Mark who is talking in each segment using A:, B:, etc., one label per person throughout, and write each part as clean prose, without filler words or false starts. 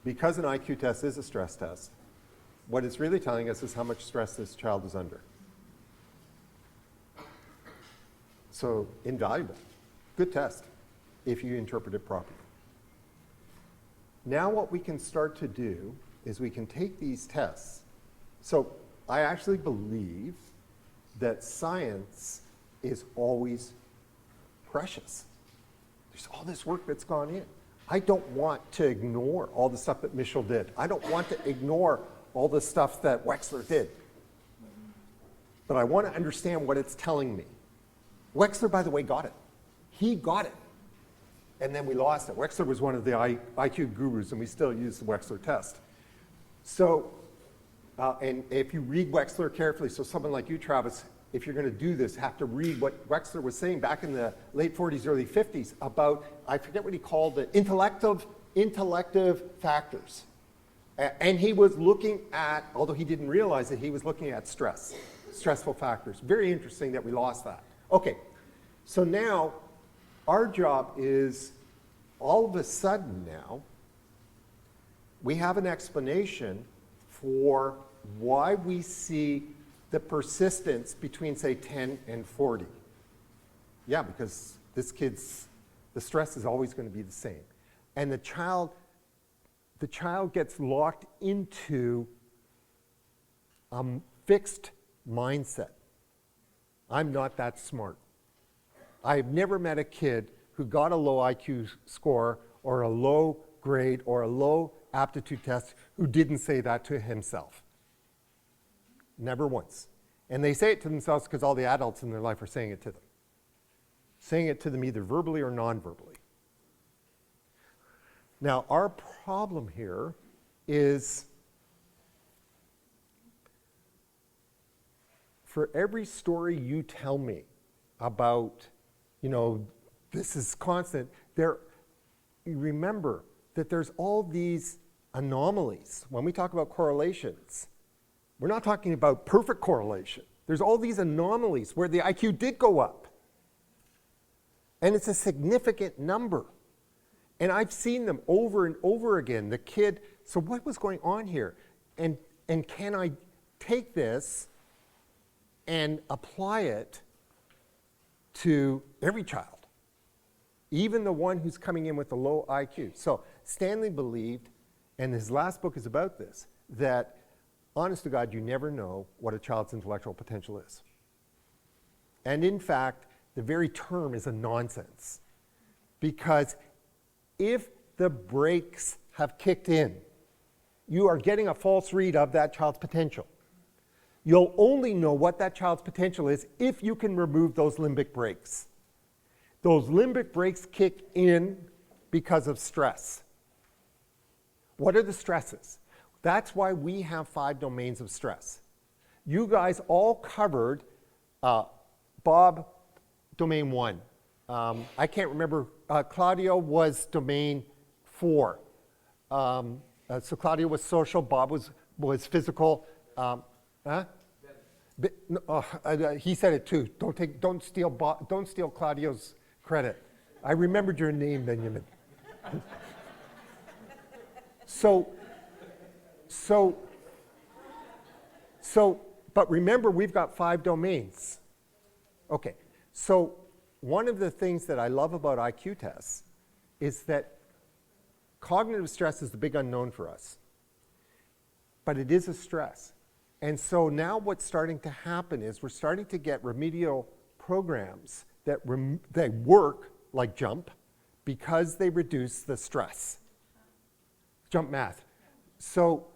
A: because an IQ test is a stress test, what it's really telling us is how much stress this child is under. So invaluable. Good test if you interpret it properly. Now what we can start to do is we can take these tests. So I actually believe that science is always precious. There's all this work that's gone in. I don't want to ignore all the stuff that Mitchell did. I don't want to ignore all the stuff that Wechsler did. But I want to understand what it's telling me. Wechsler, by the way, got it. He got it. And then we lost it. Wechsler was one of the IQ gurus, and we still use the Wechsler test. So, and if you read Wechsler carefully, so someone like you, Travis, if you're going to do this, have to read what Wechsler was saying back in the late 40s, early 50s about, I forget what he called it, intellective factors. And he was looking at, although he didn't realize it, he was looking at stressful factors. Very interesting that we lost that. Okay, so now our job is, all of a sudden now, we have an explanation for why we see the persistence between, say, 10 and 40. Yeah, because this kid's, the stress is always going to be the same. And the child gets locked into a fixed mindset. I'm not that smart. I've never met a kid who got a low IQ score or a low grade or a low aptitude test who didn't say that to himself. Never once. And they say it to themselves because all the adults in their life are saying it to them. Saying it to them either verbally or non-verbally. Now, our problem here is for every story you tell me about, you know, this is constant, you remember that there's all these anomalies. When we talk about correlations, we're not talking about perfect correlation. There's all these anomalies where the IQ did go up. And it's a significant number. And I've seen them over and over again. The kid, so what was going on here? And can I take this and apply it to every child, even the one who's coming in with a low IQ? So Stanley believed, and his last book is about this, that honest to God, you never know what a child's intellectual potential is. And in fact, the very term is a nonsense. Because if the brakes have kicked in, you are getting a false read of that child's potential. You'll only know what that child's potential is if you can remove those limbic brakes. Those limbic brakes kick in because of stress. What are the stresses? That's why we have 5 domains of stress. You guys all covered, Bob, domain 1. I can't remember, Claudio was domain 4. So Claudio was social, Bob was physical. He said it too. Don't steal Claudio's credit. I remembered your name, Benjamin. But remember, we've got 5 domains. Okay, so one of the things that I love about IQ tests is that cognitive stress is the big unknown for us. But it is a stress. And so now what's starting to happen is we're starting to get remedial programs that they work like JUMP because they reduce the stress. JUMP Math. So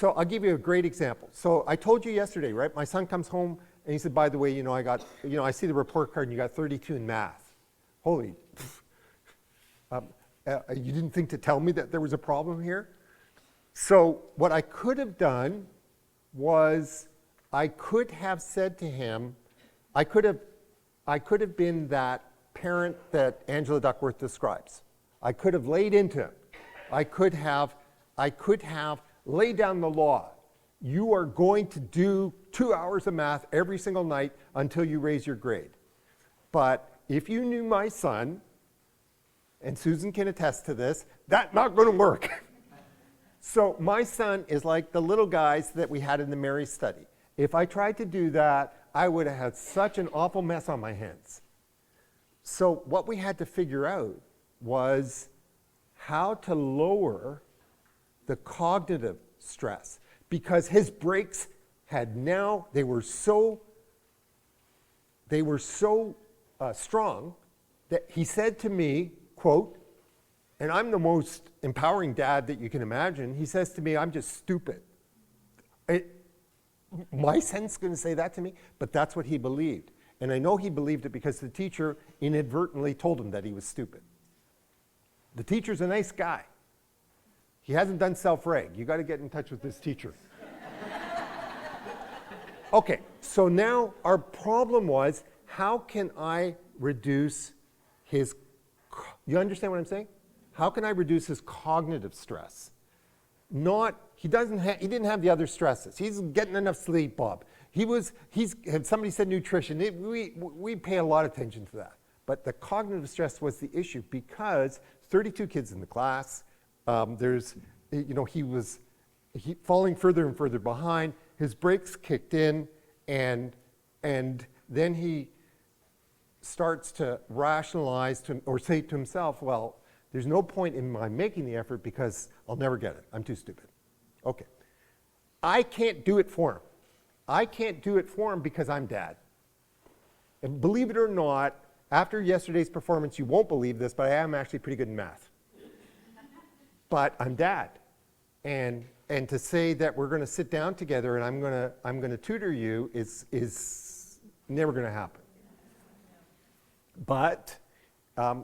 A: I'll give you a great example. So I told you yesterday, right? My son comes home and he said, by the way, you know, I see the report card and you got 32 in math. Holy, you didn't think to tell me that there was a problem here? So what I could have done was I could have said to him, I could have been that parent that Angela Duckworth describes. I could have laid into him. I could have laid down the law. You are going to do 2 hours of math every single night until you raise your grade. But if you knew my son, and Susan can attest to this, that's not going to work. So my son is like the little guys that we had in the Mary study. If I tried to do that, I would have had such an awful mess on my hands. So what we had to figure out was how to lower the cognitive stress, because his brakes had now, they were so strong that he said to me, quote, and I'm the most empowering dad that you can imagine, he says to me, I'm just stupid. My son's going to say that to me, but that's what he believed. And I know he believed it because the teacher inadvertently told him that he was stupid. The teacher's a nice guy. He hasn't done self-reg. You got to get in touch with this teacher. Okay, so now our problem was, how can I reduce his, you understand what I'm saying? How can I reduce his cognitive stress? He didn't have the other stresses. He's getting enough sleep, Bob. Somebody said nutrition. We pay a lot of attention to that. But the cognitive stress was the issue because 32 kids in the class, he was falling further and further behind. His brakes kicked in, and then he starts to rationalize or say to himself, well, there's no point in my making the effort because I'll never get it. I'm too stupid. Okay. I can't do it for him. I can't do it for him because I'm dad. And believe it or not, after yesterday's performance, you won't believe this, but I am actually pretty good in math. But I'm dad. And to say that we're going to sit down together and I'm going to tutor you is never going to happen. But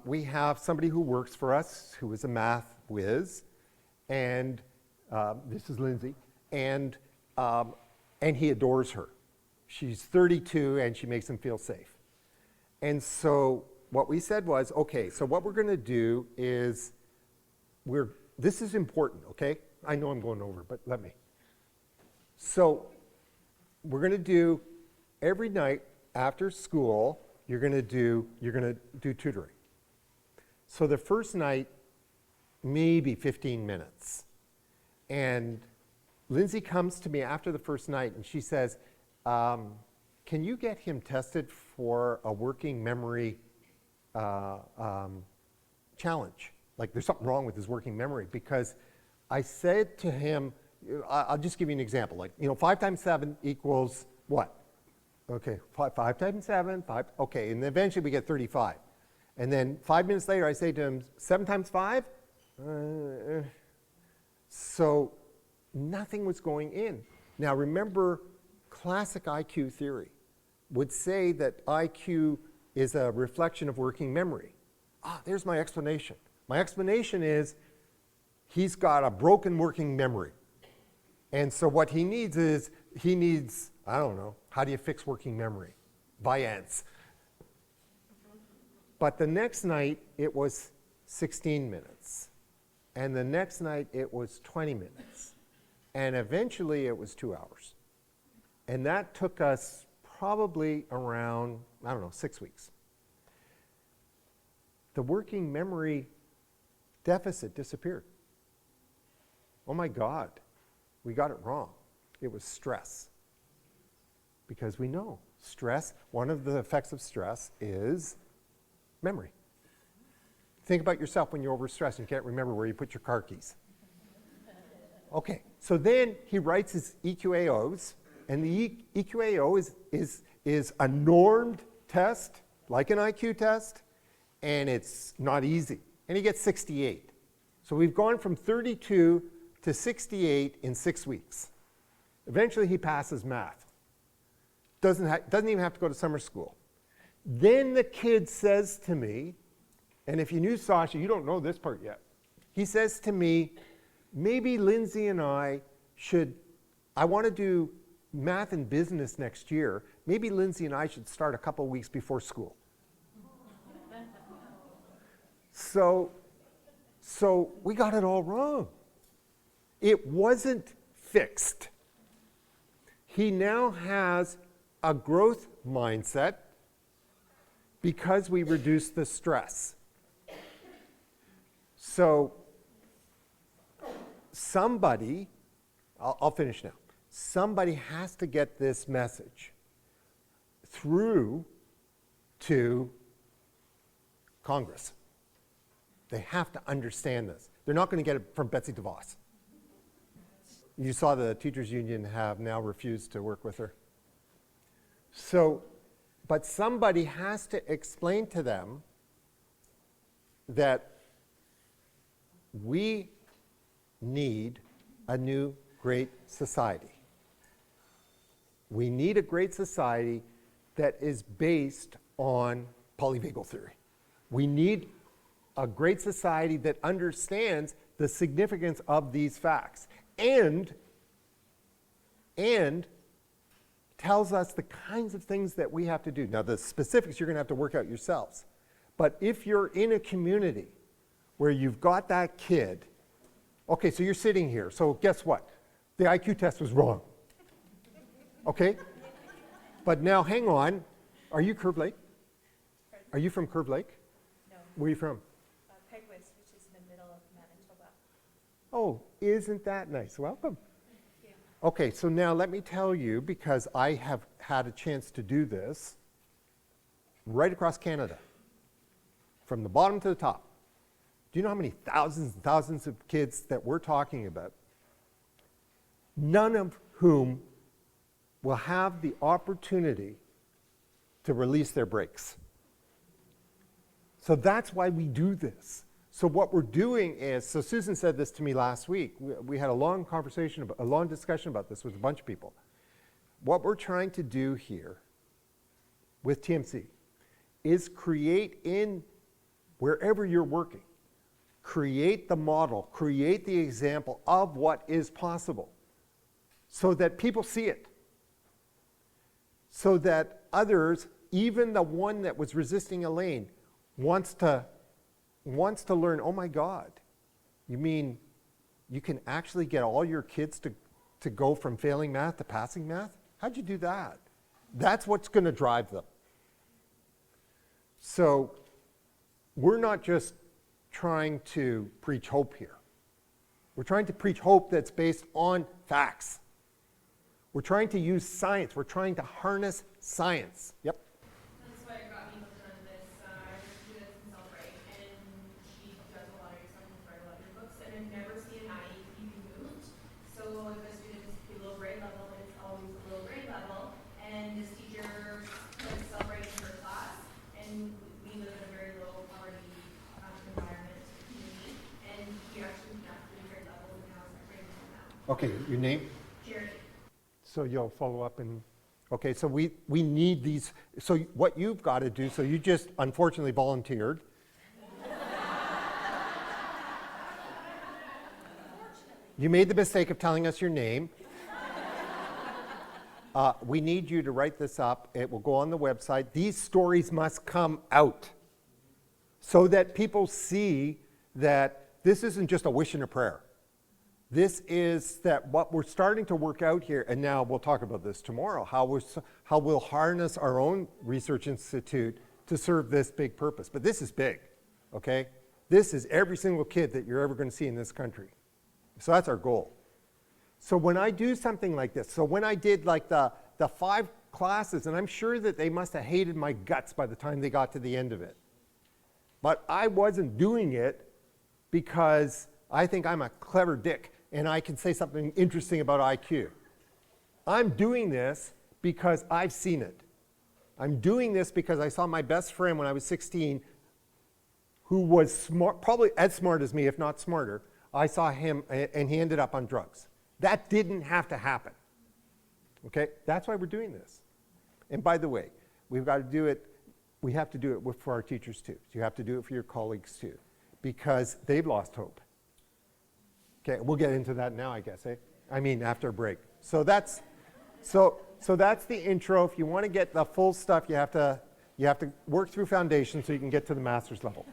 A: we have somebody who works for us who is a math whiz, and this is Lindsay, and he adores her. She's 32 and she makes him feel safe. And so what we said was, okay, so what we're going to do is, this is important, okay? I know I'm going over, but let me. So we're going to do, every night after school, you're going to do tutoring. So the first night, maybe 15 minutes. And Lindsay comes to me after the first night and she says, can you get him tested for a working memory challenge? Like there's something wrong with his working memory, because I said to him, I'll just give you an example. Like, 5 times 7 equals what? Okay, 5 times 7, 5, okay, and eventually we get 35. And then 5 minutes later I say to him, 7 times 5? So nothing was going in. Now remember, classic IQ theory would say that IQ is a reflection of working memory. There's my explanation. My explanation is he's got a broken working memory. And so what he needs is, I don't know, how do you fix working memory? By ants. But the next night it was 16 minutes. And the next night it was 20 minutes. And eventually it was 2 hours. And that took us probably around, 6 weeks. The working memory deficit disappeared. Oh my God, we got it wrong. It was stress. Because we know stress, one of the effects of stress is memory. Think about yourself when you're overstressed and you can't remember where you put your car keys. Okay, so then he writes his EQAOs, and the EQAO is a normed test, like an IQ test, and it's not easy. And he gets 68. So we've gone from 32 to 68 in 6 weeks. Eventually he passes math. Doesn't even have to go to summer school. Then the kid says to me, and if you knew Sasha, you don't know this part yet. He says to me, maybe Lindsay and I want to do math and business next year. Maybe Lindsay and I should start a couple weeks before school. So we got it all wrong. It wasn't fixed. He now has a growth mindset because we reduced the stress. So somebody, I'll finish now. Somebody has to get this message through to Congress. They have to understand this. They're not going to get it from Betsy DeVos. You saw the teachers union have now refused to work with her. So, but somebody has to explain to them that we need a new great society. We need a great society that is based on polyvagal theory. We need a great society that understands the significance of these facts and tells us the kinds of things that we have to do. Now, the specifics you're going to have to work out yourselves. But if you're in a community where you've got that kid, okay, so you're sitting here, so guess what? The IQ test was wrong. Okay? But now, hang on. Are you Curve Lake? Are you from Curve Lake?
B: No.
A: Where are you from?
B: Pegwis, which is in the middle of Manitoba.
A: Oh, isn't that nice? Welcome.
B: Thank you.
A: Okay, so now let me tell you, because I have had a chance to do this right across Canada, from the bottom to the top. Do you know how many thousands and thousands of kids that we're talking about, none of whom will have the opportunity to release their brakes? So that's why we do this. So what we're doing is, so Susan said this to me last week. We had a long conversation, a long discussion about this with a bunch of people. What we're trying to do here with TMC is create in wherever you're working, create the model, create the example of what is possible so that people see it. So that others, even the one that was resisting Elaine, wants to learn, oh my God, you mean you can actually get all your kids to go from failing math to passing math? How'd you do that? That's what's going to drive them. So we're not just trying to preach hope here. We're trying to preach hope that's based on facts. We're trying to use science. We're trying to harness science. Yep.
C: That's why it got me hooked on this. I do this in Celebrate, and she does a lot of your stuff and write a lot of your books, and I've never seen an IEP be moved. So if a student is below grade level, it's always below grade level, and this teacher puts Celebrate in her class, and we live in a very low poverty environment community, and we actually have 3 grade levels, and now it's at grade 1 now.
A: Okay, your name?
C: Jerry.
A: So you'll follow up and, okay, so we need these, so what you've got to do, so you just unfortunately volunteered. You made the mistake of telling us your name. We need you to write this up. It will go on the website. These stories must come out so that people see that this isn't just a wish and a prayer. This is that what we're starting to work out here, and now we'll talk about this tomorrow, how we'll harness our own research institute to serve this big purpose. But this is big, okay? This is every single kid that you're ever going to see in this country. So that's our goal. So when I do something like this, so when I did like the 5 classes, and I'm sure that they must have hated my guts by the time they got to the end of it. But I wasn't doing it because I think I'm a clever dick and I can say something interesting about IQ. I'm doing this because I've seen it. I'm doing this because I saw my best friend when I was 16 who was smart, probably as smart as me, if not smarter. I saw him and he ended up on drugs. That didn't have to happen. Okay? That's why we're doing this. And by the way, we've got to do it, we have to do it for our teachers too. You have to do it for your colleagues too, because they've lost hope. Okay, we'll get into that now, I guess, eh? I mean, after a break. So that's the intro. If you want to get the full stuff, you have to work through foundation so you can get to the master's level.